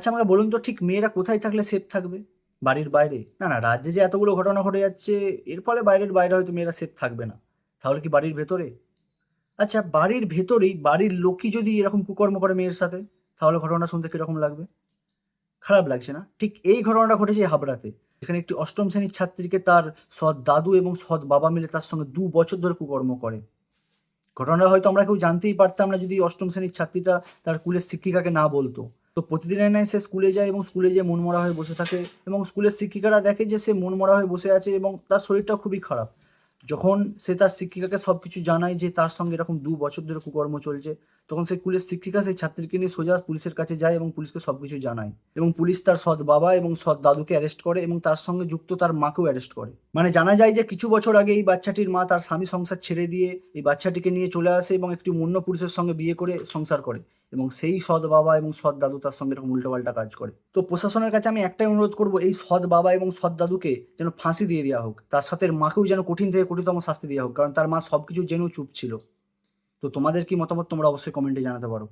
আচ্ছা আমাকে বলুন তো, ঠিক মেয়েরা কোথায় থাকলে সেফ থাকবে? বাড়ির বাইরে? না না, রাজ্যে যে এতগুলো ঘটনা ঘটে যাচ্ছে, এর ফলে বাইরের বাইরে হয়তো মেয়েরা সেফ থাকবে না। তাহলে কি বাড়ির ভেতরে? আচ্ছা, বাড়ির ভেতরেই বাড়ির লোকই যদি এরকম কুকর্ম করে মেয়ের সাথে, তাহলে ঘটনাটা শুনতে কিরকম লাগবে? খারাপ লাগছে না? ঠিক এই ঘটনাটা ঘটেছে এই হাবড়াতে, যেখানে একটি অষ্টম শ্রেণীর ছাত্রীকে তার সৎ দাদু এবং সৎ বাবা মিলে তার সঙ্গে ২ বছর ধরে কুকর্ম করে। ঘটনাটা হয়তো আমরা কেউ জানতেই পারতাম না যদি অষ্টম শ্রেণীর ছাত্রীটা তার স্কুলের শিক্ষিকাকে না বলতো। তো প্রতিদিনের ন্যায় সে স্কুলে যায় এবং স্কুলে যেয়ে মনমরা হয়ে বসে থাকে, এবং স্কুলের শিক্ষিকারা দেখে যে সে মনমরা হয়ে বসে আছে এবং তার শরীরটা খুবই খারাপ। যখন সে তার শিক্ষিকাকে সব কিছু জানায় যে তার সঙ্গে এরকম ২ বছর ধরে কুকর্ম চলছে, তখন সেই স্কুলের শিক্ষিকা সেই ছাত্রীকে নিয়ে সোজা পুলিশের কাছে যায় এবং পুলিশকে সব কিছু জানায়, এবং পুলিশ তার সৎ বাবা এবং সৎ দাদুকে অ্যারেস্ট করে এবং তার সঙ্গে যুক্ত তার মাকেও অ্যারেস্ট করে। মানে জানা যায় যে কিছু বছর আগে এই বাচ্চাটির মা তার স্বামী সংসার ছেড়ে দিয়ে এই বাচ্চাটিকে নিয়ে চলে আসে এবং একটি অন্য পুরুষের সঙ্গে বিয়ে করে সংসার করে, এবং সেই সৎ বাবা এবং সৎ দাদু তার সঙ্গে এরকম উল্টোপাল্টা কাজ করে। তো প্রশাসনের কাছে আমি একটাই অনুরোধ করব, এই সৎ বাবা এবং সৎ দাদুকে যেন ফাঁসি দিয়ে দেওয়া হোক, তার সাথে মাকেও যেন কঠিন থেকে কঠিনতম শাস্তি দেওয়া হোক, কারণ তার মা সব কিছু জেনেও চুপ ছিল। তো তোমাদের কি মতামত তোমরা অবশ্যই কমেন্টে জানাতে পারো।